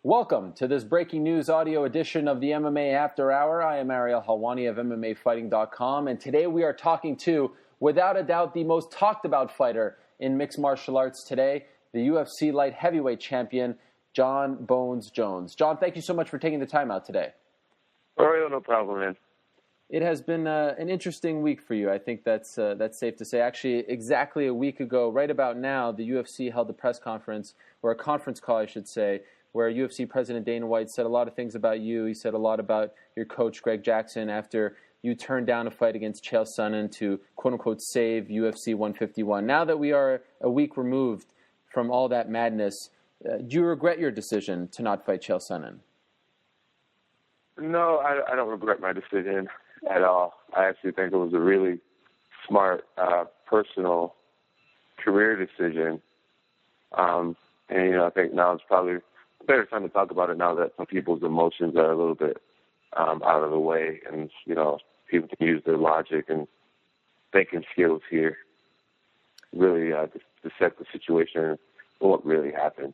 Welcome to this breaking news audio edition of the MMA After Hour. I am Ariel Helwani of MMA Fighting.com, and today we are talking to, without a doubt, the most talked about fighter in mixed martial arts today, the UFC light heavyweight champion, Jon Bones Jones. Jon, thank you so much for taking the time out today. Ariel, no problem, man. It has been an interesting week for you. I think that's safe to say. Actually, exactly a week ago, right about now, the UFC held a press conference, or a conference call, I should say, where UFC President Dana White said a lot of things about you. He said a lot about your coach, Greg Jackson, after you turned down a fight against Chael Sonnen to, quote-unquote, save UFC 151. Now that we are a week removed from all that madness, do you regret your decision to not fight Chael Sonnen? No, I don't regret my decision at all. I actually think it was a really smart, personal career decision. And, I think now it's probably a better time to talk about it now that some people's emotions are a little bit out of the way and, people can use their logic and thinking skills here really to set the situation for what really happened.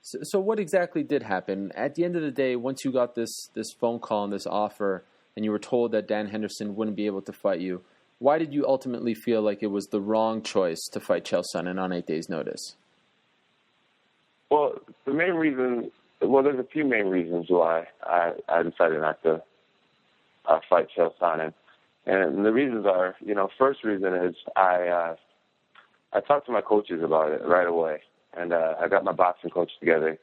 So what exactly did happen? At the end of the day, once you got this phone call and this offer and you were told that Dan Henderson wouldn't be able to fight you, why did you ultimately feel like it was the wrong choice to fight Chael Sonnen on 8 days' notice? Well, there's a few main reasons why I decided not to fight Chael Sonnen. And the reasons are, first reason is I talked to my coaches about it right away. And I got my boxing coach together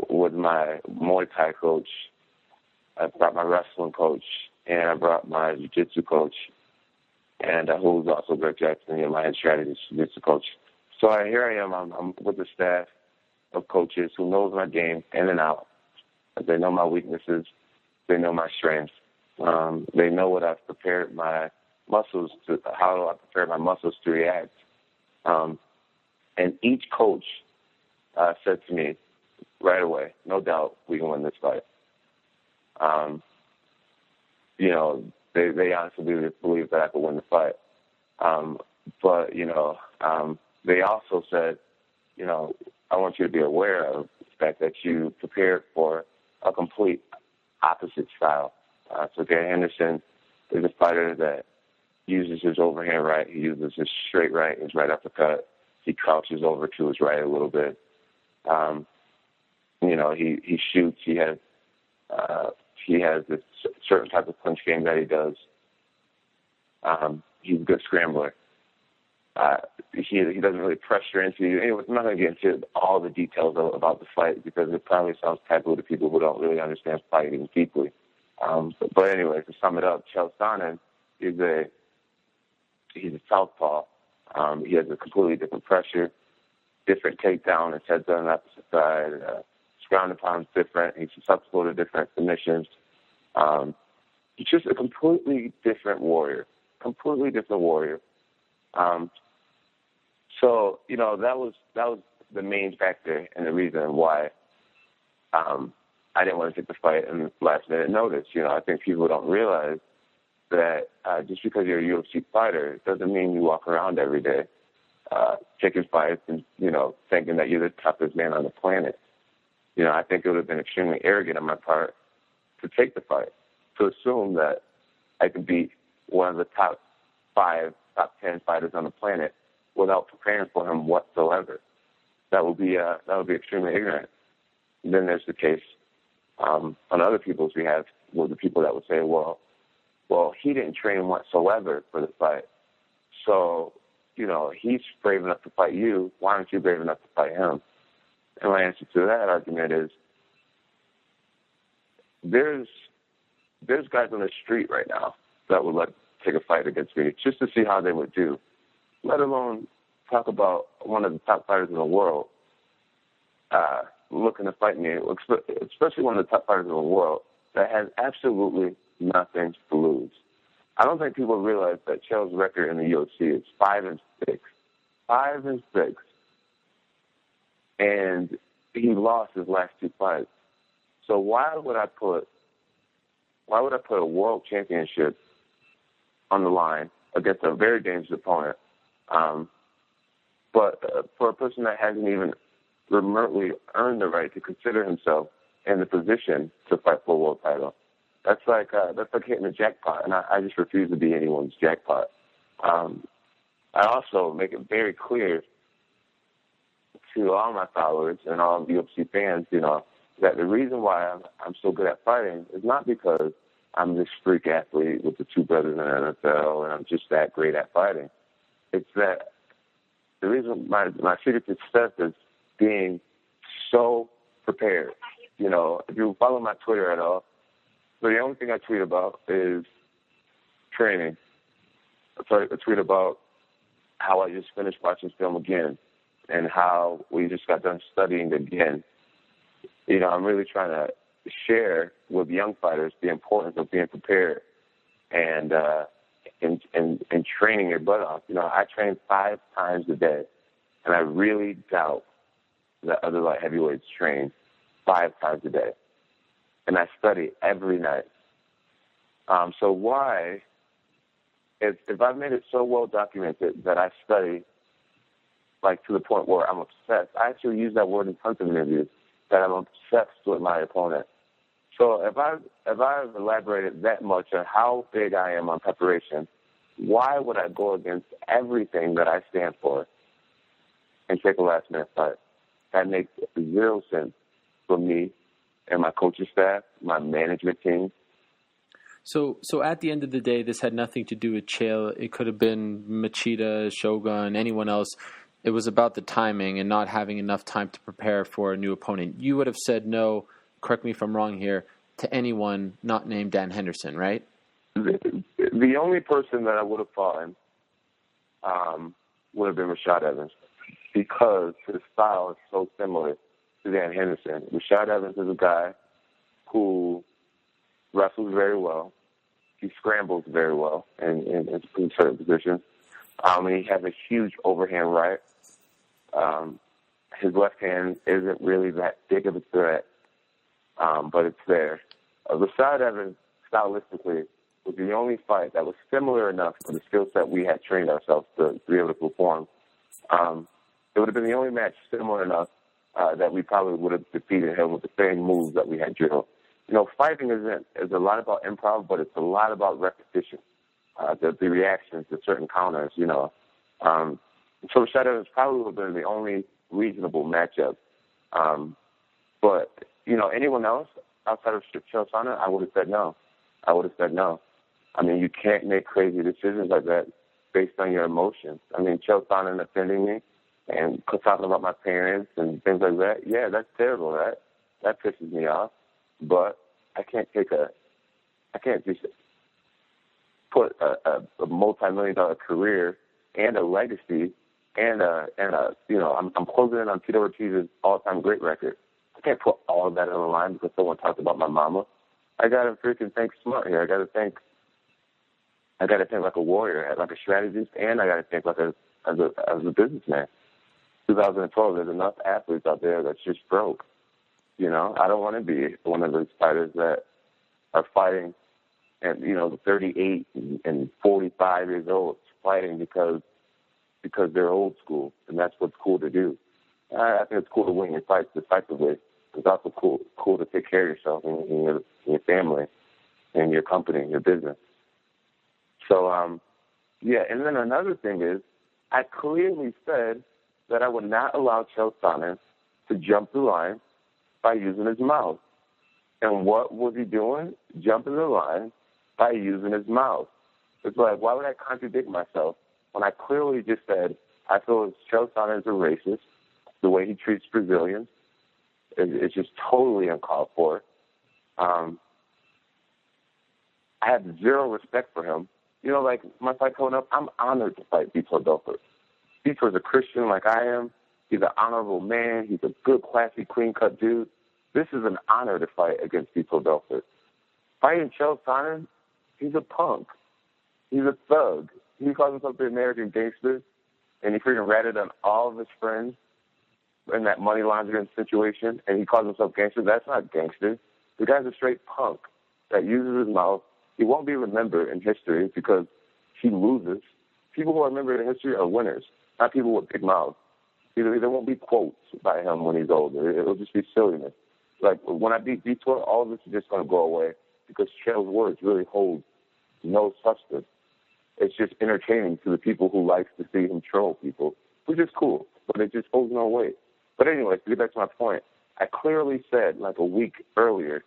with my Muay Thai coach. I brought my wrestling coach, and I brought my jiu-jitsu coach, and who was also Greg Jackson, my strategist jiu-jitsu coach. So here I am. I'm with a staff of coaches who knows my game in and out. They know my weaknesses. They know my strengths. They know what I've prepared my muscles to, how I prepared my muscles to react. And each coach said to me right away, no doubt we can win this fight. They honestly believe that I could win the fight. But they also said, I want you to be aware of the fact that you prepared for a complete opposite style. So Dan Henderson is a fighter that uses his overhand right. He uses his straight right, his right uppercut. He crouches over to his right a little bit. He shoots. He has this certain type of punch game that he does. He's a good scrambler. He doesn't really pressure into you. Anyway, I'm not going to get into all the details about the fight because it probably sounds taboo to people who don't really understand fighting deeply. But anyway, to sum it up, Chael Sonnen he's a southpaw. He has a completely different pressure, different takedown. His head's on the opposite side. His ground and pound's different. He's susceptible to different submissions. He's just a completely different warrior. So that was the main factor and the reason why I didn't want to take the fight in last minute notice. I think people don't realize that just because you're a UFC fighter, it doesn't mean you walk around every day taking fights and, thinking that you're the toughest man on the planet. I think it would have been extremely arrogant on my part to take the fight, to assume that I could beat one of the top 5, top 10 fighters on the planet without preparing for him whatsoever. That would be extremely ignorant. And then there's the case on other people's behalf, with the people that would say, well, he didn't train whatsoever for the fight. So, he's brave enough to fight you. Why aren't you brave enough to fight him? And my answer to that argument is there's guys on the street right now that would take a fight against me just to see how they would do, let alone talk about one of the top fighters in the world looking to fight me, especially one of the top fighters in the world that has absolutely nothing to lose. I don't think people realize that Chael's record in the UFC is 5-6. 5-6. And he lost his last 2 fights. So why would I put a world championship on the line against a very dangerous opponent? But for a person that hasn't even remotely earned the right to consider himself in the position to fight for a world title. That's like hitting a jackpot, and I just refuse to be anyone's jackpot. I also make it very clear to all my followers and all of the UFC fans, that the reason why I'm so good at fighting is not because I'm this freak athlete with the two brothers in the NFL and I'm just that great at fighting. It's that the reason my secret to success is being so prepared. If you follow my Twitter at all, so the only thing I tweet about is training. I tweet about how I just finished watching film again and how we just got done studying again. I'm really trying to share with young fighters the importance of being prepared and training your butt off. I train 5 times a day, and I really doubt that other light heavyweights train 5 times a day. And I study every night. So why, if I've made it so well documented that I study, like to the point where I'm obsessed, I actually use that word in tons of interviews, that I'm obsessed with my opponent. So if I've elaborated that much on how big I am on preparation, why would I go against everything that I stand for and take a last-minute fight? That makes zero sense for me and my coaching staff, my management team. So at the end of the day, this had nothing to do with Chael. It could have been Machida, Shogun, anyone else. It was about the timing and not having enough time to prepare for a new opponent. You would have said no, correct me if I'm wrong here, to anyone not named Dan Henderson, right? The only person that I would have fought would have been Rashad Evans, because his style is so similar to Dan Henderson. Rashad Evans is a guy who wrestles very well. He scrambles very well in certain positions. And he has a huge overhand right. His left hand isn't really that big of a threat, but it's there. Rashad Evans, stylistically, was the only fight that was similar enough to the skill set we had trained ourselves to be able to perform. It would have been the only match similar enough that we probably would have defeated him with the same moves that we had drilled. Fighting is a lot about improv, but it's a lot about repetition. The reactions to certain counters, So Rashad Evans probably would have been the only reasonable matchup. But, anyone else outside of Chael Sonnen, I would have said no. I mean, you can't make crazy decisions like that based on your emotions. I mean, Chael Sonnen offending me and talking about my parents and things like that, yeah, that's terrible. That pisses me off. But I can't just put a multi-million-dollar career and a legacy and I'm closing in on Tito Ortiz's all-time great record. I can't put all of that on the line because someone talked about my mama. I gotta freaking think smart here. I gotta think like a warrior, like a strategist, and I gotta think like as a businessman. 2012, there's enough athletes out there that's just broke. I don't want to be one of those fighters that are fighting at 38 and 45 years old, fighting because they're old school, and that's what's cool to do. I think it's cool to win your fights decisively. It's also cool to take care of yourself and your family and your company, your business. So, and then another thing is, I clearly said that I would not allow Chael Sonnen to jump the line by using his mouth. And what was he doing? Jumping the line by using his mouth. It's like, why would I contradict myself when I clearly just said, I feel Chael Sonnen is a racist, the way he treats Brazilians. It's just totally uncalled for. I have zero respect for him. Like my fight coming up, I'm honored to fight Vitor Belfort. Vitor's a Christian like I am. He's an honorable man. He's a good, classy, clean-cut dude. This is an honor to fight against Vitor Belfort. Fighting Chael Sonnen, he's a punk. He's a thug. He calls himself the American gangster, and he freaking ratted on all of his friends in that money laundering situation, and he calls himself gangster. That's not gangster. The guy's a straight punk that uses his mouth. He won't be remembered in history because he loses. People who are remembered in history are winners, not people with big mouths. There won't be quotes by him when he's older. It'll just be silliness. Like, when I beat Vitor, all of this is just going to go away because Chael's words really hold no substance. It's just entertaining to the people who likes to see him troll people, which is cool, but it just holds no weight. But anyway, to get back to my point, I clearly said, like a week earlier,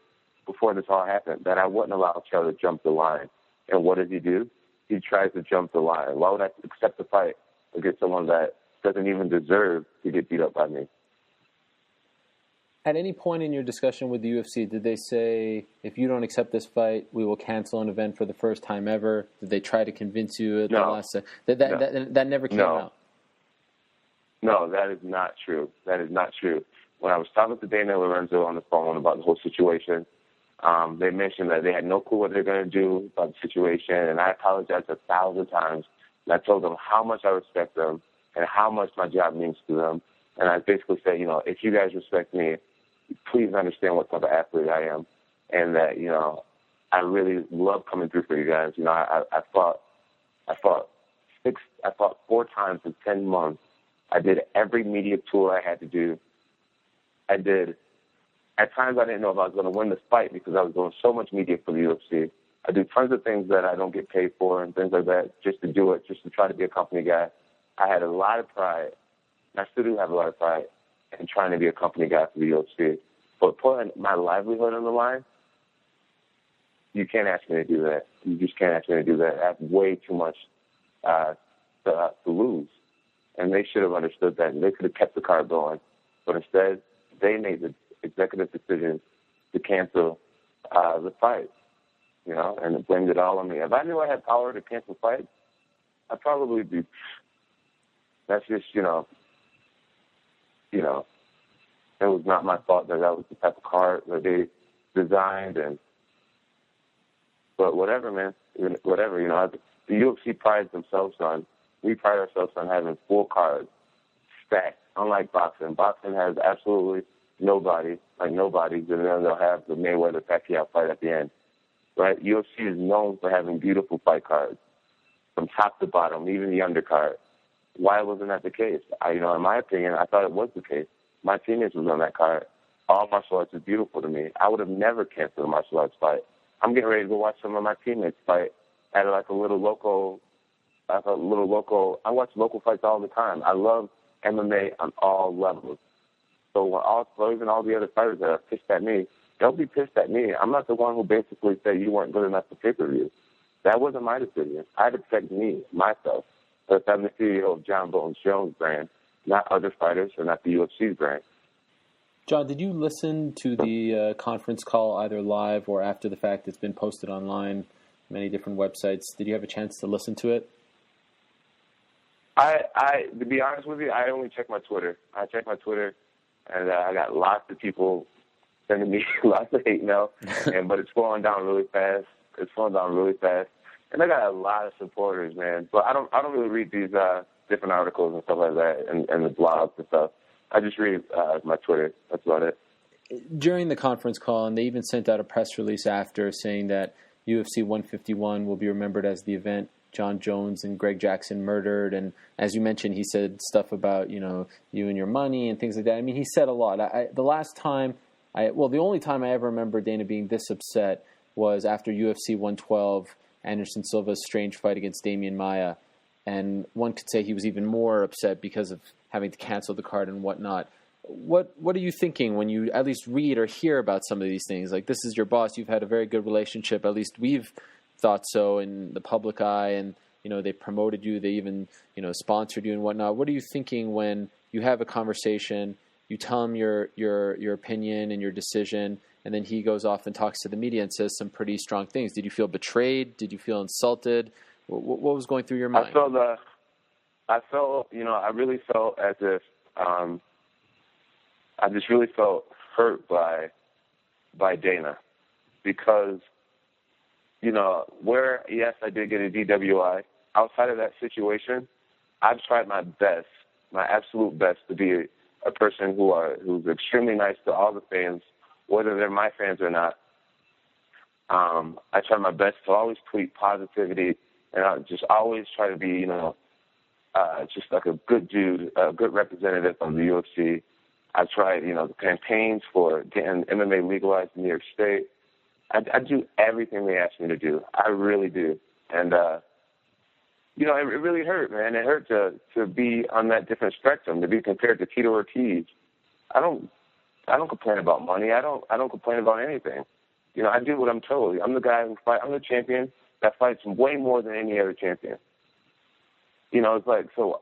before this all happened, that I wouldn't allow Chael to jump the line. And what does he do? He tries to jump the line. Why would I accept the fight against someone that doesn't even deserve to get beat up by me? At any point in your discussion with the UFC, did they say, if you don't accept this fight, we will cancel an event for the first time ever? Did they try to convince you at the last second? That never came out? No, that is not true. That is not true. When I was talking to Dana and Lorenzo on the phone about the whole situation, they mentioned that they had no clue what they're going to do about the situation, and I apologized 1,000 times. And I told them how much I respect them and how much my job means to them. And I basically said, if you guys respect me, please understand what type of athlete I am, and that, I really love coming through for you guys. I fought 4 times in 10 months. I did every media tour I had to do. At times I didn't know if I was going to win this fight because I was doing so much media for the UFC. I do tons of things that I don't get paid for and things like that just to do it, just to try to be a company guy. I had a lot of pride, and I still do have a lot of pride in trying to be a company guy for the UFC. But putting my livelihood on the line, you can't ask me to do that. You just can't ask me to do that. I have way too much to lose. And they should have understood that. They could have kept the card going. But instead, they made the executive decision to cancel the fight, and blamed it all on me. If I knew I had power to cancel fights, I'd probably be. That's just, it was not my fault that was the type of card that they designed. But whatever, man. Whatever, the UFC prides themselves on. We pride ourselves on having full cards stacked. Unlike boxing. Boxing has absolutely nobody, and then they'll have the Mayweather-Pacquiao fight at the end. Right? UFC is known for having beautiful fight cards from top to bottom, even the undercard. Why wasn't that the case? In my opinion, I thought it was the case. My teammates was on that card. All martial arts is beautiful to me. I would have never canceled a martial arts fight. I'm getting ready to go watch some of my teammates fight at I watch local fights all the time. I love MMA on all levels. So even all the other fighters that are pissed at me, don't be pissed at me. I'm not the one who basically said you weren't good enough for pay-per-view. That wasn't my decision. I had to protect me, myself. But I'm the CEO of Jon Jones brand, not other fighters or not the UFC's brand. John, did you listen to the conference call either live or after the fact? It's been posted online, many different websites. Did you have a chance to listen to it? To be honest with you, I only check my Twitter. I check my Twitter, and I got lots of people sending me lots of hate mail, but it's falling down really fast. And I got a lot of supporters, man. But I don't really read these different articles and stuff like that, and the blogs and stuff. I just read my Twitter. That's about it. During the conference call, and they even sent out a press release after saying that UFC 151 will be remembered as the event Jon Jones and Greg Jackson murdered. And as you mentioned, he said stuff about, you and your money and things like that. I mean, he said a lot. The only time I ever remember Dana being this upset was after UFC 112, Anderson Silva's strange fight against Damian Maia. And one could say he was even more upset because of having to cancel the card and whatnot. What are you thinking when you at least read or hear about some of these things? Like, this is your boss. You've had a very good relationship. At least we've thought so in the public eye. And, they promoted you. They even, sponsored you and whatnot. What are you thinking when you have a conversation, you tell him your opinion and your decision, and then he goes off and talks to the media and says some pretty strong things? Did you feel betrayed? Did you feel insulted? What was going through your mind? I really felt as if I just really felt hurt by Dana because, where, yes, I did get a DWI. Outside of that situation, I've tried my best, my absolute best, to be a person who's extremely nice to all the fans, whether they're my fans or not. I try my best to always tweet positivity, and I just always try to be, just like a good dude, a good representative of the UFC. I tried, the campaigns for getting MMA legalized in New York State. I do everything they ask me to do. I really do. And, it really hurt, man. It hurt to be on that different spectrum, to be compared to Tito Ortiz. I don't complain about money. I don't complain about anything. I do what I'm told. I'm the guy who fight. I'm the champion that fights way more than any other champion. It's like, so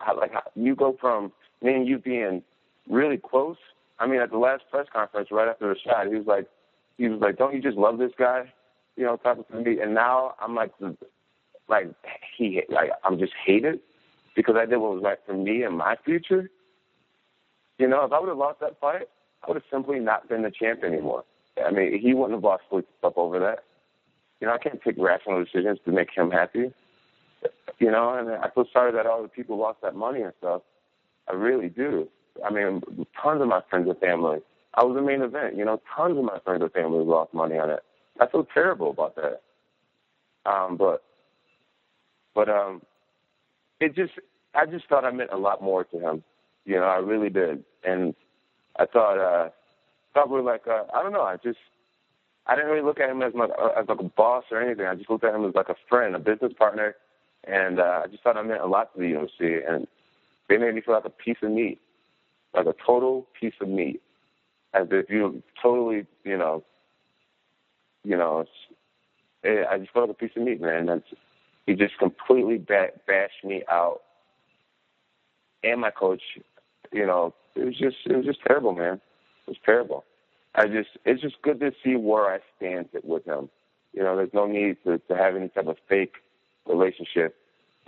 you go from me and you being really close. I mean, at the last press conference, right after the shot, he was like, don't you just love this guy? Talking to me. And now I'm I'm just hated because I did what was right for me and my future. If I would have lost that fight, I would have simply not been the champ anymore. I mean, he wouldn't have lost up over that. I can't take rational decisions to make him happy. And I feel sorry that all the people lost that money and stuff. I really do. I mean, tons of my friends and family. I was the main event. Tons of my friends and family lost money on it. I feel terrible about that. I just thought I meant a lot more to him. I really did. And I thought we were like, I don't know. I didn't really look at him as like a boss or anything. I just looked at him as like a friend, a business partner. And I just thought I meant a lot to the UFC. And they made me feel like a piece of meat, like a total piece of meat. As if you totally, I just felt like a piece of meat, man. He just completely bashed me out. And my coach, it was just terrible, man. It was terrible. It's just good to see where I stand with him. There's no need to have any type of fake relationship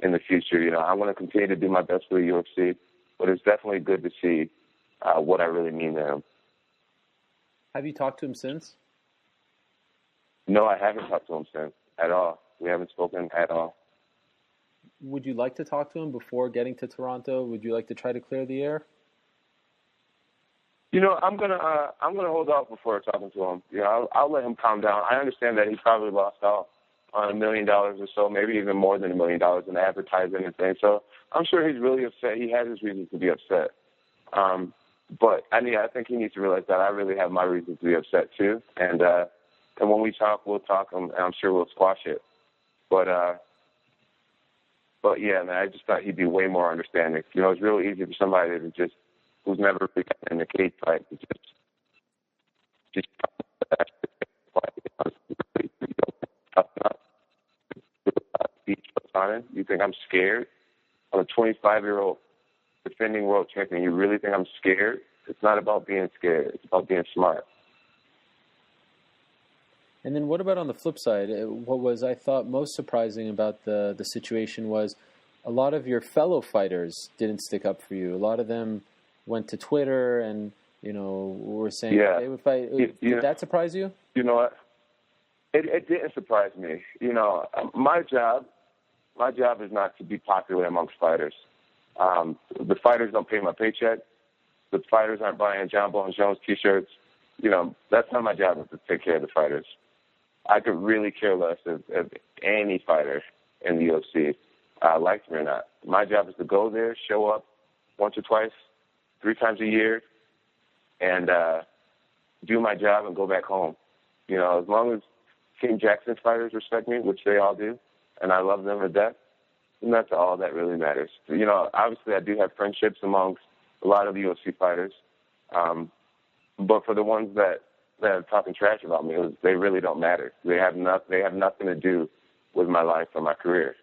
in the future. I want to continue to do my best for the UFC, but it's definitely good to see what I really mean to him. Have you talked to him since? No, I haven't talked to him since at all. We haven't spoken at all. Would you like to talk to him before getting to Toronto? Would you like to try to clear the air? I'm gonna hold out before talking to him. I'll let him calm down. I understand that he probably lost out on $1 million or so, maybe even more than $1 million in advertising and things. So I'm sure he's really upset. He has his reasons to be upset. But I think he needs to realize that I really have my reasons to be upset too. And when we talk, we'll talk, and I'm sure we'll squash it. But yeah, man, I just thought he'd be way more understanding. It's real easy for somebody to who's never been in a cage fight to just you think I'm scared? I'm a 25-year-old defending world champion. You really think I'm scared? It's not about being scared. It's about being smart. And then what about on the flip side? What was, I thought, most surprising about the situation was a lot of your fellow fighters didn't stick up for you. A lot of them went to Twitter and, were saying they would fight. Did that surprise you? You know what? It didn't surprise me. My job is not to be popular amongst fighters. The fighters don't pay my paycheck. The fighters aren't buying Jon Jones T-shirts. That's not my job, is to take care of the fighters. I could really care less if any fighter in the UFC likes me or not. My job is to go there, show up once or twice, 3 times a year, and do my job and go back home. As long as King Jackson's fighters respect me, which they all do, and I love them to death, and that's all that really matters. Obviously I do have friendships amongst a lot of the UFC fighters, but for the ones that are talking trash about me, they really don't matter. They have nothing to do with my life or my career.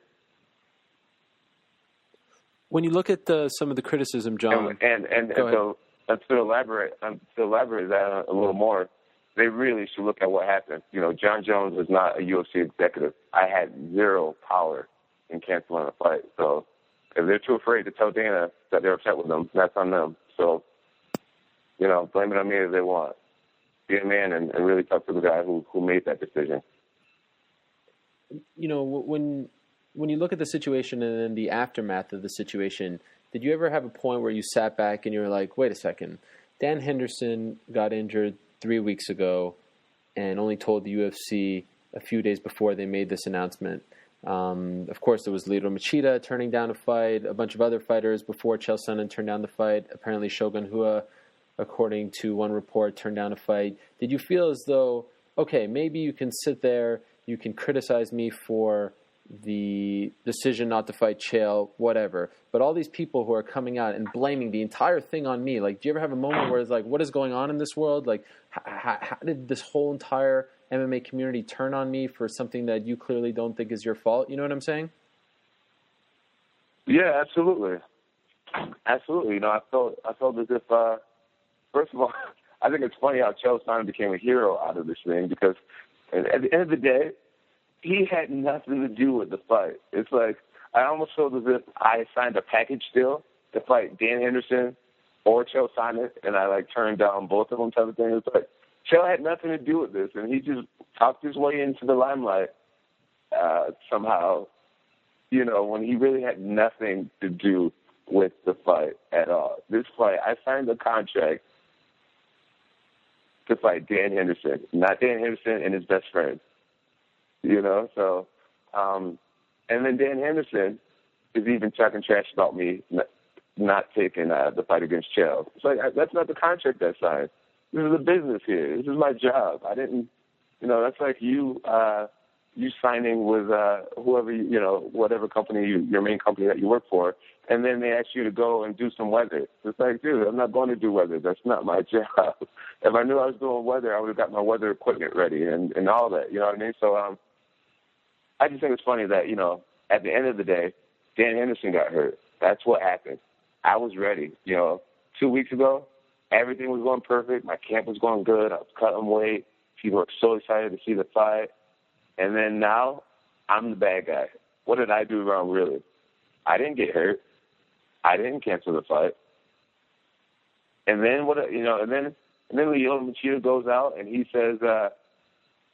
When you look at some of the criticism, Jon, and to elaborate that a little more, they really should look at what happened. Jon Jones is not a UFC executive. I had zero power in canceling a fight. So if they're too afraid to tell Dana that they're upset with them, that's on them. So, blame it on me if they want. Be a man and really talk to the guy who made that decision. When you look at the situation and then the aftermath of the situation, did you ever have a point where you sat back and you were like, wait a second, Dan Henderson got injured 3 weeks ago and only told the UFC a few days before they made this announcement. Of course, there was Lyoto Machida turning down a fight. A bunch of other fighters before Chael Sonnen turned down the fight. Apparently, Shogun Rua, according to one report, turned down a fight. Did you feel as though, okay, maybe you can sit there, you can criticize me for the decision not to fight Chael, whatever, but all these people who are coming out and blaming the entire thing on me, like, do you ever have a moment where it's like, what is going on in this world? Like, how did this whole entire MMA community turn on me for something that you clearly don't think is your fault? You know what I'm saying? Yeah, absolutely. Absolutely. You know, I felt as if, first of all, I think it's funny how Chael Sonnen became a hero out of this thing, because at the end of the day, he had nothing to do with the fight. It's like, I almost felt as if I signed a package deal to fight Dan Henderson or Chael Sonnen, and I, like, turned down both of them type of thing. It's like, Chael had nothing to do with this, and he just talked his way into the limelight somehow, you know, when he really had nothing to do with the fight at all. This fight, I signed a contract to fight Dan Henderson, not Dan Henderson and his best friend. You know, so, and then Dan Henderson is even talking trash about me not taking the fight against Chael. It's like, that's not the contract I signed. This is a business here. This is my job. I didn't, you know, that's like you signing with whoever, you know, whatever company, your main company that you work for, and then they ask you to go and do some weather. It's like, dude, I'm not going to do weather. That's not my job. If I knew I was doing weather, I would have got my weather equipment ready and all that. You know what I mean? So, I just think it's funny that, you know, at the end of the day, Dan Henderson got hurt. That's what happened. I was ready. You know, 2 weeks ago, everything was going perfect. My camp was going good. I was cutting weight. People were so excited to see the fight. And then now, I'm the bad guy. What did I do wrong, really? I didn't get hurt. I didn't cancel the fight. And then and then Lyoto Machida goes out and he says,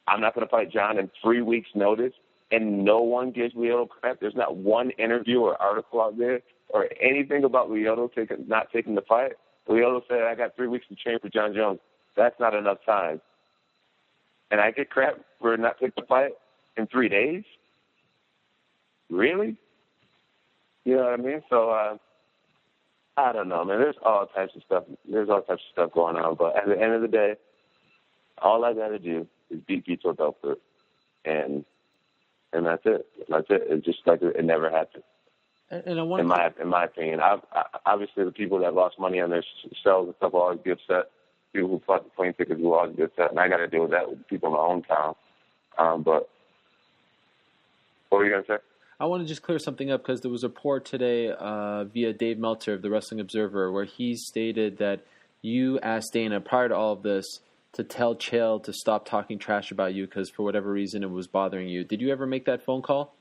I'm not going to fight Jon in 3 weeks' notice. And no one gives Lyoto crap. There's not one interview or article out there or anything about Lyoto not taking the fight. Lyoto said, I got 3 weeks to train for Jon Jones. That's not enough time. And I get crap for not taking the fight in 3 days? Really? You know what I mean? So, I don't know, man. There's all types of stuff going on. But at the end of the day, all I got to do is beat Vitor Belfort. And that's it. That's it. It's just like it never happened. And I want in my opinion, obviously the people that lost money on their shells and stuff will always be upset. People who bought the plane tickets will always be upset, and I got to deal with that with people in my own town. But what were you gonna say? I want to just clear something up, because there was a report today via Dave Meltzer of the Wrestling Observer where he stated that you asked Dana prior to all of this to tell Chael to stop talking trash about you because for whatever reason it was bothering you. Did you ever make that phone call?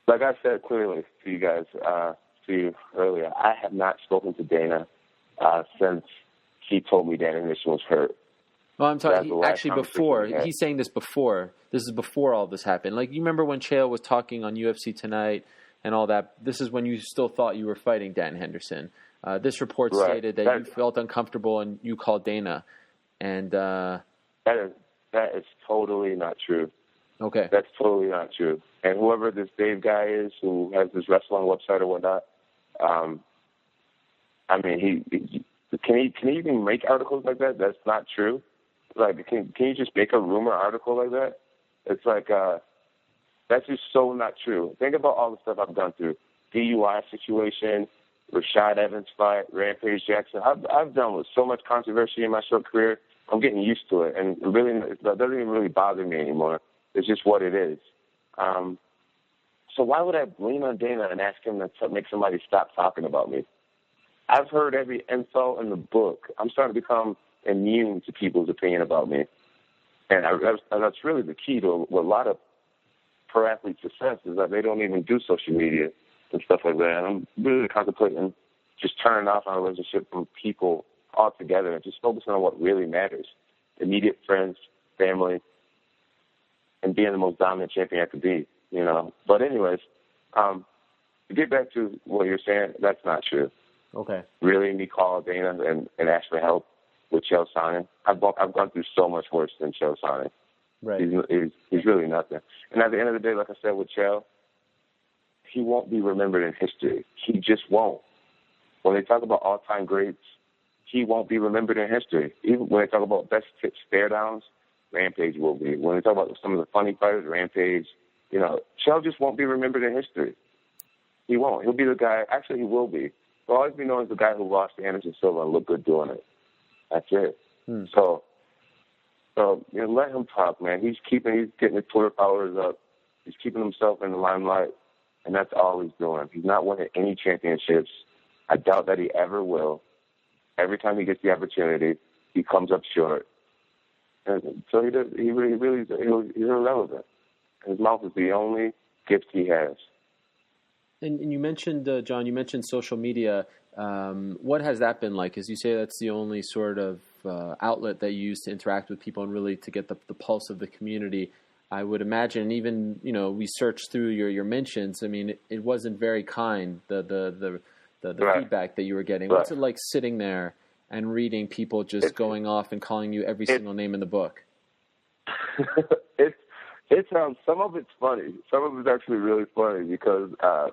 Like I said clearly to you guys, to you earlier, I have not spoken to Dana since he told me Dan Henderson was hurt. Well, I'm talking actually before. He's saying this before. This is before all this happened. Like, you remember when Chael was talking on UFC Tonight and all that? This is when you still thought you were fighting Dan Henderson. This report stated that you felt uncomfortable and you called Dana. And that is totally not true. Okay. That's totally not true. And whoever this Dave guy is who has this wrestling website or whatnot, I mean, can he even make articles like that? That's not true. Like, can you just make a rumor article like that? It's like, that's just so not true. Think about all the stuff I've gone through. DUI situation, Rashad Evans fight, Rampage Jackson. I've done with so much controversy in my short career. I'm getting used to it, and really, it doesn't even really bother me anymore. It's just what it is. So why would I lean on Dana and ask him to make somebody stop talking about me? I've heard every insult in the book. I'm starting to become immune to people's opinion about me. And that's really the key to a lot of pro athlete success, is that they don't even do social media and stuff like that. And I'm really contemplating just turning off my relationship from people altogether and just focusing on what really matters. Immediate friends, family, and being the most dominant champion I could be, you know. But anyways, to get back to what you're saying, that's not true. Okay. Really, me call Dana and ask for help with Chael Sonnen. I've gone through so much worse than Chael Sonnen. Right. He's really nothing. And at the end of the day, like I said with Chael, he won't be remembered in history. He just won't. When they talk about all-time greats, he won't be remembered in history. Even when they talk about best stare downs, Rampage will be. When they talk about some of the funny fighters, Rampage, Chael just won't be remembered in history. He won't. He'll be the guy. Actually, he will be. He'll always be known as the guy who lost to Anderson Silva and looked good doing it. That's it. So let him talk, man. He's getting his Twitter followers up. He's keeping himself in the limelight, and that's all he's doing. He's not winning any championships. I doubt that he ever will. Every time he gets the opportunity, he comes up short. And so he's irrelevant. His mouth is the only gift he has. And you mentioned, Jon, you mentioned social media. What has that been like? As you say, that's the only sort of outlet that you use to interact with people and really to get the pulse of the community. I would imagine even, we searched through your mentions. I mean, it wasn't very kind, the Right. feedback that you were getting. Right. What's it like sitting there and reading people just going off and calling you every single name in the book? It's some of it's funny. Some of it's actually really funny because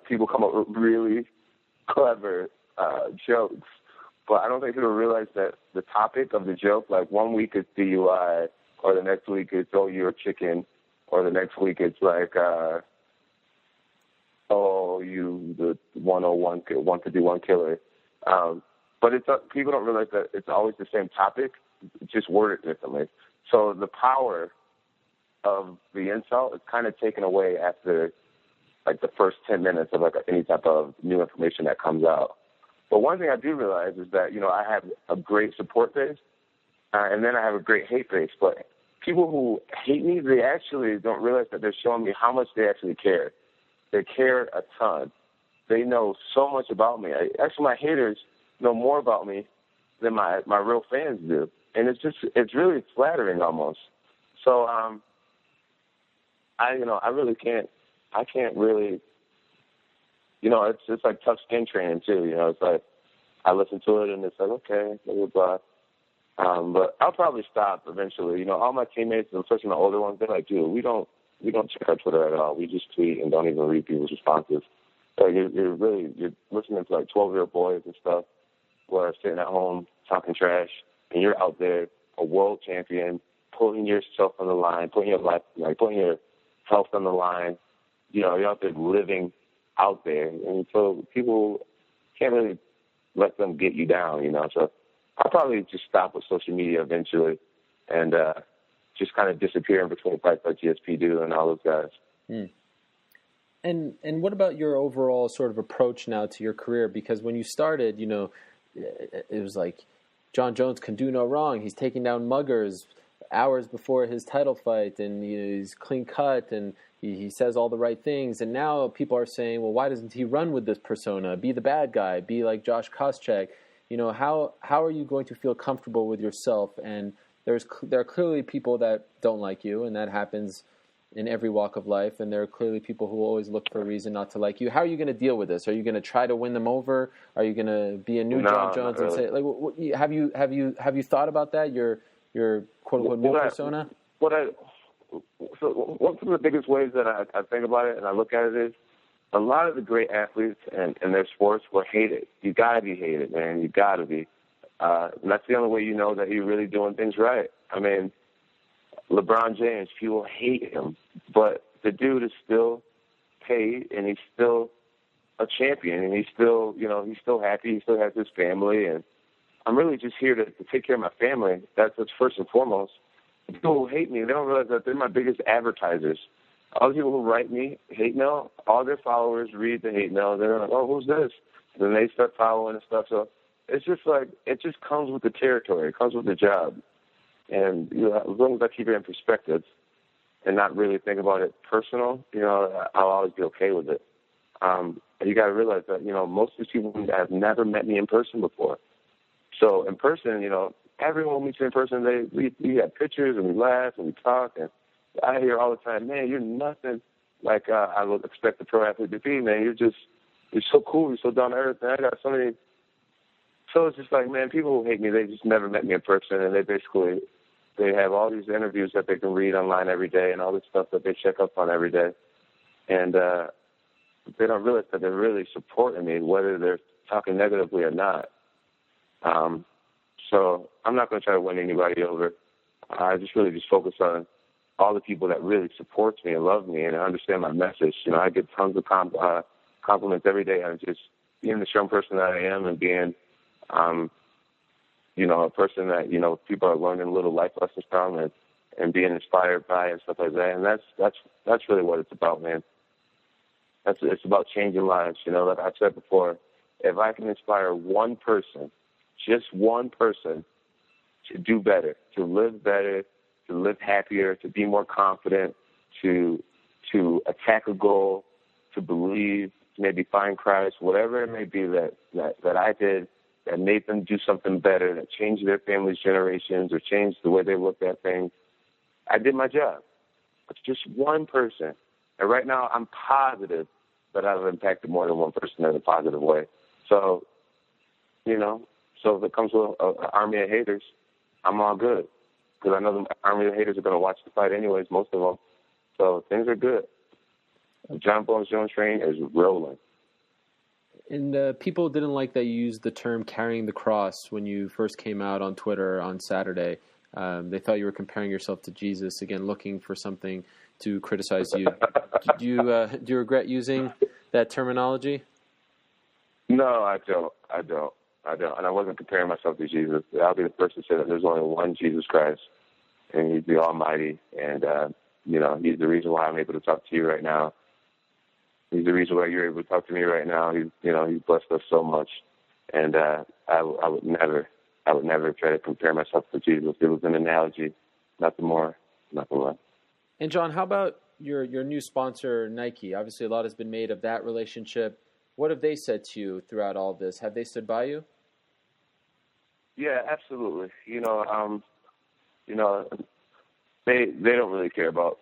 people come up with really clever jokes. But I don't think people realize that the topic of the joke, like 1 week it's DUI, or the next week it's, oh, you're a chicken, or the next week it's like, oh, you the 151 killer. But people don't realize that it's always the same topic, just worded differently. So the power of the insult is kind of taken away after like the first 10 minutes of like any type of new information that comes out. But one thing I do realize is that, I have a great support base, and then I have a great hate base. But people who hate me, they actually don't realize that they're showing me how much they actually care. They care a ton. They know so much about me. Actually, my haters know more about me than my real fans do. And it's really flattering almost. So, I can't really, it's like tough skin training too. It's like I listen to it and it's like, okay, blah, blah, blah. But I'll probably stop eventually. All my teammates, especially my older ones, they're like, dude, we don't check our Twitter at all. We just tweet and don't even read people's responses. So you're listening to like 12-year-old boys and stuff who are sitting at home talking trash, and you're out there, a world champion, putting yourself on the line, putting your life, putting your health on the line. You're out there living out there, and so people can't really let them get you down. So I'll probably just stop with social media eventually, and just kind of disappear in between fights like GSP do and all those guys. Mm. And what about your overall sort of approach now to your career? Because when you started, it was like Jon Jones can do no wrong. He's taking down muggers hours before his title fight, and he's clean cut, and he says all the right things. And now people are saying, well, why doesn't he run with this persona? Be the bad guy. Be like Josh Koscheck. How are you going to feel comfortable with yourself? And there are clearly people that don't like you, and that happens in every walk of life. And there are clearly people who always look for a reason not to like you. How are you going to deal with this? Are you going to try to win them over? Are you going to be a new Jon Jones and say, like, have you thought about that? Your quote unquote new persona? One of the biggest ways that I think about it and I look at it is a lot of the great athletes and their sports were hated. You got to be hated, man. You got to be. And that's the only way you know that you're really doing things right. I mean, LeBron James, people hate him, but the dude is still paid and he's still a champion and he's still happy. He still has his family, and I'm really just here to take care of my family. That's first and foremost. People who hate me, they don't realize that they're my biggest advertisers. All the people who write me hate mail, all their followers read the hate mail. They're like, oh, who's this? And then they start following and stuff. So it's just like, it just comes with the territory. It comes with the job. And, as long as I keep it in perspective and not really think about it personal, I'll always be okay with it. You got to realize that, most of these people have never met me in person before. So in person, everyone meets me in person. We have pictures and we laugh and we talk. And I hear all the time, man, you're nothing like I would expect a pro athlete to be, man. You're so cool. You're so down to earth. And I got so many. So it's just like, man, people who hate me, they just never met me in person, and they They have all these interviews that they can read online every day and all this stuff that they check up on every day. And they don't realize that they're really supporting me, whether they're talking negatively or not. So I'm not going to try to win anybody over. I just really focus on all the people that really support me and love me and understand my message. You know, I get tons of compliments every day on just being the strong person that I am and being, you know, a person that, you know, people are learning little life lessons from and being inspired by and stuff like that. And that's really what it's about, man. It's about changing lives. You know, like I've said before, if I can inspire one person, just one person, to do better, to live happier, to be more confident, to attack a goal, to believe, to maybe find Christ, whatever it may be that I did that made them do something better, that changed their family's generations or changed the way they looked at things, I did my job. It's just one person. And right now I'm positive that I've impacted more than one person in a positive way. So, you know, so if it comes with an army of haters, I'm all good. Because I know the army of haters are going to watch the fight anyways, most of them. So things are good. The Jon Jones train is rolling. And people didn't like that you used the term carrying the cross when you first came out on Twitter on Saturday. They thought you were comparing yourself to Jesus, again, looking for something to criticize you. Do you regret using that terminology? No, I don't. And I wasn't comparing myself to Jesus. I'll be the first to say that there's only one Jesus Christ, and He's the Almighty. And, you know, He's the reason why I'm able to talk to you right now. He's the reason why you're able to talk to me right now. He's blessed us so much. And I would never try to compare myself to Jesus. It was an analogy, nothing more, nothing less. And Jon, how about your new sponsor, Nike? Obviously, a lot has been made of that relationship. What have they said to you throughout all this? Have they stood by you? Yeah, absolutely. You know, they don't really care about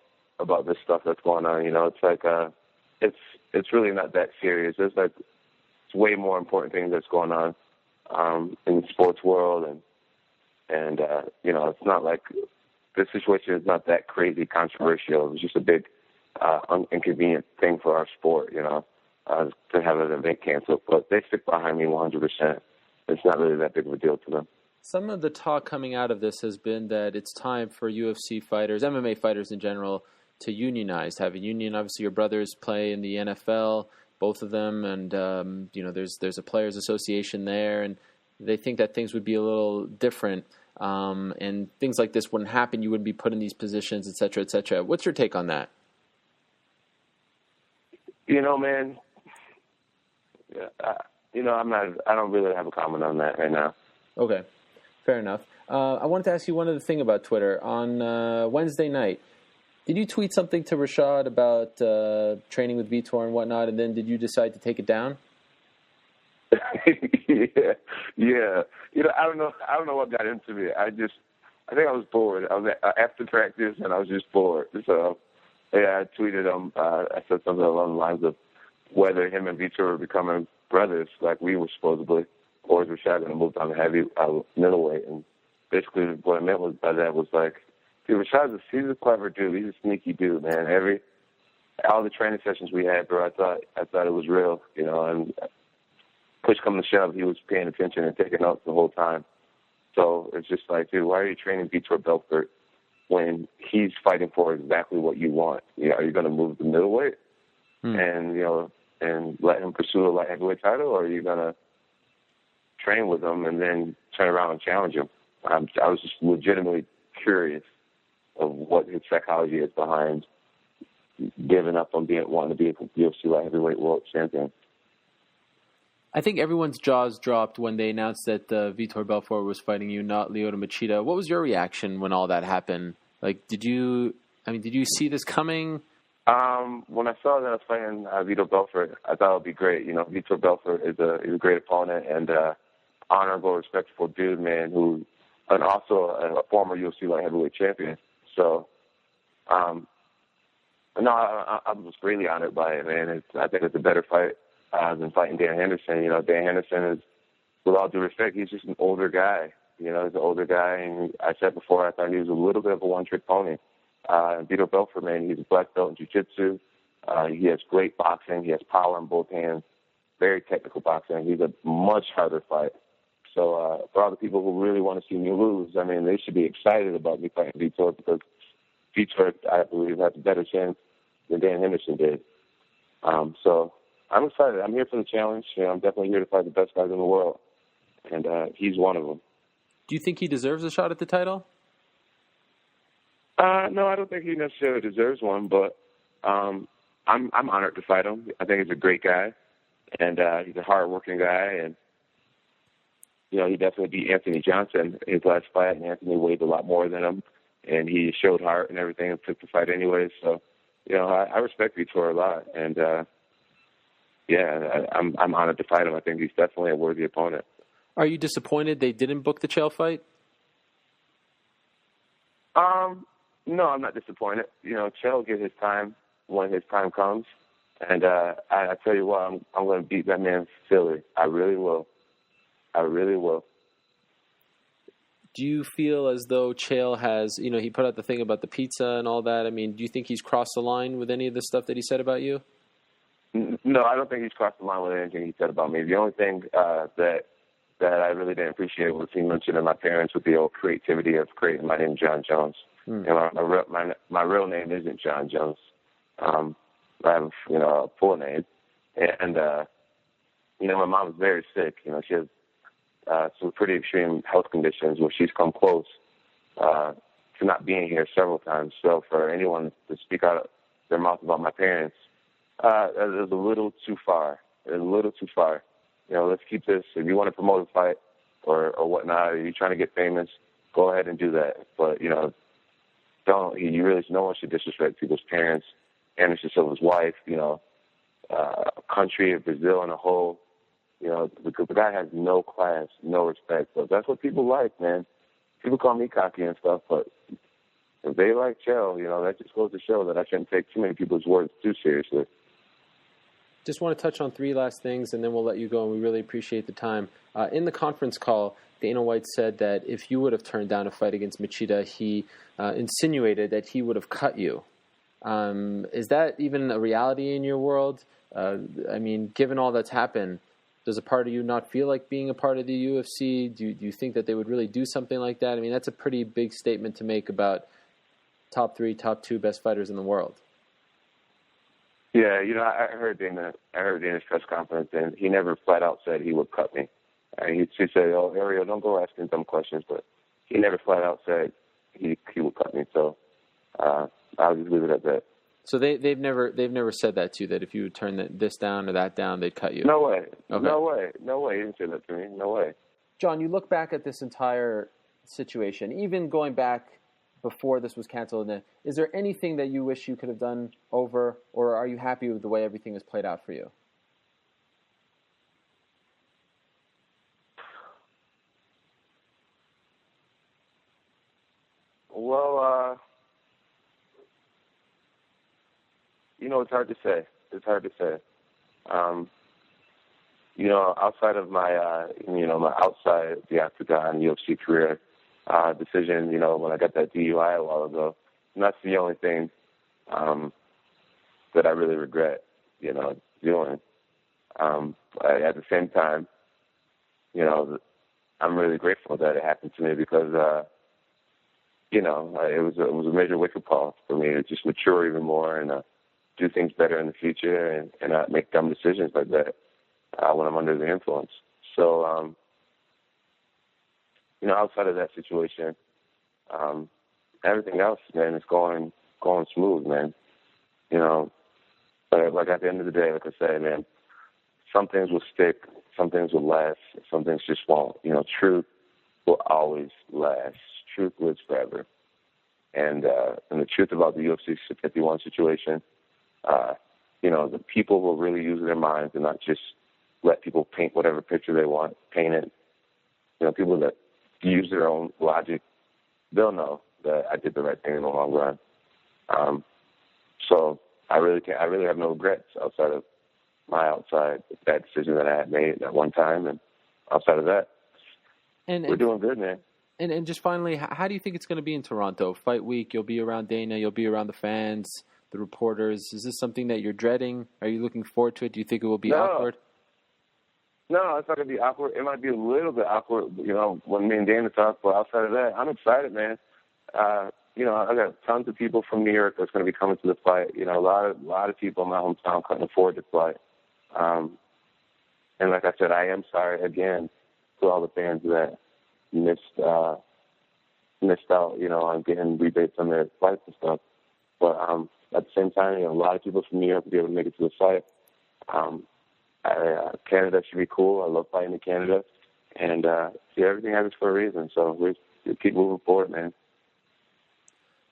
this stuff that's going on. You know, it's like it's really not that serious. It's way more important things that's going on in the sports world, and you know, it's not like the situation is not that crazy controversial. It was just a big inconvenient thing for our sport, you know, to have an event canceled. But they stick behind me 100%. It's not really that big of a deal to them. Some of the talk coming out of this has been that it's time for UFC fighters, MMA fighters in general, to unionize, have a union. Obviously, your brothers play in the NFL, both of them, and you know, there's a players' association there, and they think that things would be a little different, and things like this wouldn't happen. You wouldn't be put in these positions, et cetera, et cetera. What's your take on that? You know, man, you know, I don't really have a comment on that right now. Okay, fair enough. I wanted to ask you one other thing about Twitter. On Wednesday night, did you tweet something to Rashad about training with Vitor and whatnot, and then did you decide to take it down? Yeah. You know, I don't know what got into me. I think I was bored. I was after practice, and I was just bored. So, yeah, I tweeted him. I said something along the lines of whether him and Vitor were becoming brothers, like we were supposedly, or is Rashad going to move down to heavy middleweight. And basically, what I meant by that was like, dude, he's a clever dude. He's a sneaky dude, man. All the training sessions we had, bro, I thought it was real, you know. And push come to shove, he was paying attention and taking notes the whole time. So it's just like, dude, why are you training Vitor Belfort when he's fighting for exactly what you want? You know, are you going to move the middleweight and, you know, and let him pursue a light heavyweight title, or are you going to train with him and then turn around and challenge him? I was just legitimately curious of what his psychology is behind giving up on wanting to be a UFC light heavyweight world champion. I think everyone's jaws dropped when they announced that Vitor Belfort was fighting you, not Lyoto Machida. What was your reaction when all that happened? Like, did you see this coming? When I saw that I was fighting Vitor Belfort, I thought it would be great. You know, Vitor Belfort is a great opponent and honorable, respectful dude, man, and also a former UFC light heavyweight champion. So, no, I was really honored by it, man. I think it's a better fight than fighting Dan Henderson. You know, Dan Henderson is, with all due respect, he's just an older guy. You know, he's an older guy, and I said before, I thought he was a little bit of a one-trick pony. Vitor Belfort, man, he's a black belt in jiu-jitsu. He has great boxing. He has power in both hands. Very technical boxing. He's a much harder fight. So for all the people who really want to see me lose, I mean, they should be excited about me fighting Vitor, because Vitor, I believe, has a better chance than Dan Henderson did. So I'm excited. I'm here for the challenge. You know, I'm definitely here to fight the best guys in the world, and he's one of them. Do you think he deserves a shot at the title? No, I don't think he necessarily deserves one, but I'm honored to fight him. I think he's a great guy, and he's a hard-working guy, and you know, he definitely beat Anthony Johnson in his last fight, and Anthony weighed a lot more than him, and he showed heart and everything and took the fight anyways. So, you know, I respect Vitor a lot, and I'm honored to fight him. I think he's definitely a worthy opponent. Are you disappointed they didn't book the Chael fight? No, I'm not disappointed. You know, Chael will get his time when his time comes, and I tell you what, I'm going to beat that man silly. I really will. I really will. Do you feel as though Chael has, you know, he put out the thing about the pizza and all that. I mean, do you think he's crossed the line with any of the stuff that he said about you? No, I don't think he's crossed the line with anything he said about me. The only thing that I really didn't appreciate was he mentioned my parents with the old creativity of creating my name, Jon Jones. You know, my real name isn't Jon Jones. I have, you know, a full name. And, you know, my mom's very sick. You know, she has some pretty extreme health conditions where she's come close to not being here several times. So for anyone to speak out of their mouth about my parents, it was a little too far. It was a little too far. You know, let's keep this. If you want to promote a fight or whatnot, or you're trying to get famous, go ahead and do that. But, you know, no one should disrespect people's parents, Anderson Silva's wife, you know, country of Brazil in a whole. You know, the guy has no class, no respect. But that's what people like, man. People call me cocky and stuff, but if they like Chael, you know, that just goes to show that I shouldn't take too many people's words too seriously. Just want to touch on three last things, and then we'll let you go, and we really appreciate the time. In the conference call, Dana White said that if you would have turned down a fight against Machida, he insinuated that he would have cut you. Is that even a reality in your world? I mean, given all that's happened, does a part of you not feel like being a part of the UFC? Do you think that they would really do something like that? I mean, that's a pretty big statement to make about top 3, top 2 best fighters in the world. Yeah, you know, I heard Dana's press conference, and he never flat out said he would cut me. He said, "Oh, Ariel, don't go asking dumb questions," but he never flat out said he would cut me. So I'll just leave it at that. So they've never said that to you, that if you would turn this down or that down, they'd cut you? No way. Okay. No way. He didn't say that to me. No way. Jon, you look back at this entire situation, even going back before this was canceled, is there anything that you wish you could have done over, or are you happy with the way everything has played out for you? Well, you know, it's hard to say. You know, outside of my, my outside the octagon UFC career decision, you know, when I got that DUI a while ago, and that's the only thing that I really regret, you know, doing. At the same time, you know, I'm really grateful that it happened to me because, you know, it was a major wake-up call for me to just mature even more and do things better in the future and not make dumb decisions like that when I'm under the influence. So, you know, outside of that situation, everything else, man, is going smooth, man. You know, like at the end of the day, like I say, man, some things will stick, some things will last, some things just won't. You know, truth will always last. Truth lives forever. And the truth about the UFC 51 situation, you know, the people will really use their minds and not just let people paint whatever picture they want, paint it. You know, people that use their own logic, they'll know that I did the right thing in the long run. So I really have no regrets outside of that decision that I had made at one time, and outside of that, we're doing good, man. And just finally, how do you think it's going to be in Toronto? Fight week, you'll be around Dana, you'll be around the fans, the reporters. Is this something that you're dreading? Are you looking forward to it? Do you think it will be awkward? No, it's not going to be awkward. It might be a little bit awkward, when me and Dana talk, but outside of that, I'm excited, man. I got tons of people from New York that's going to be coming to the fight. A lot of people in my hometown couldn't afford to fight. And like I said, I am sorry again to all the fans that missed out, on getting rebates on their flights and stuff. But at the same time, a lot of people from New York will be able to make it to the fight. Canada should be cool. I love fighting in Canada, and everything happens for a reason. So we keep moving forward, man.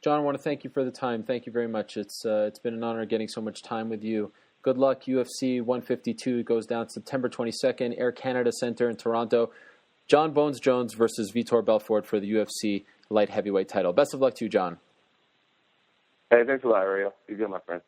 Jon, I want to thank you for the time. Thank you very much. It's been an honor getting so much time with you. Good luck. UFC 152 goes down September 22nd, Air Canada Centre in Toronto. Jon Bones Jones versus Vitor Belfort for the UFC light heavyweight title. Best of luck to you, Jon. Hey, thanks a lot, Ariel. You're good, my friend.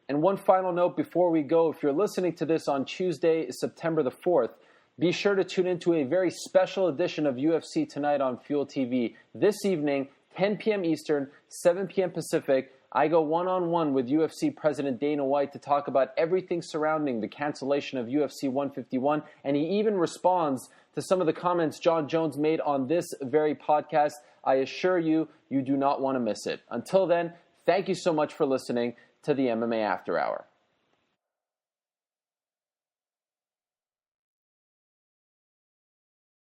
And one final note before we go, if you're listening to this on Tuesday, September the 4th, be sure to tune into a very special edition of UFC Tonight on Fuel TV. This evening, 10 p.m. Eastern, 7 p.m. Pacific, I go one-on-one with UFC President Dana White to talk about everything surrounding the cancellation of UFC 151, and he even responds to some of the comments Jon Jones made on this very podcast. I assure you, you do not want to miss it. Until then, thank you so much for listening to the MMA After Hour.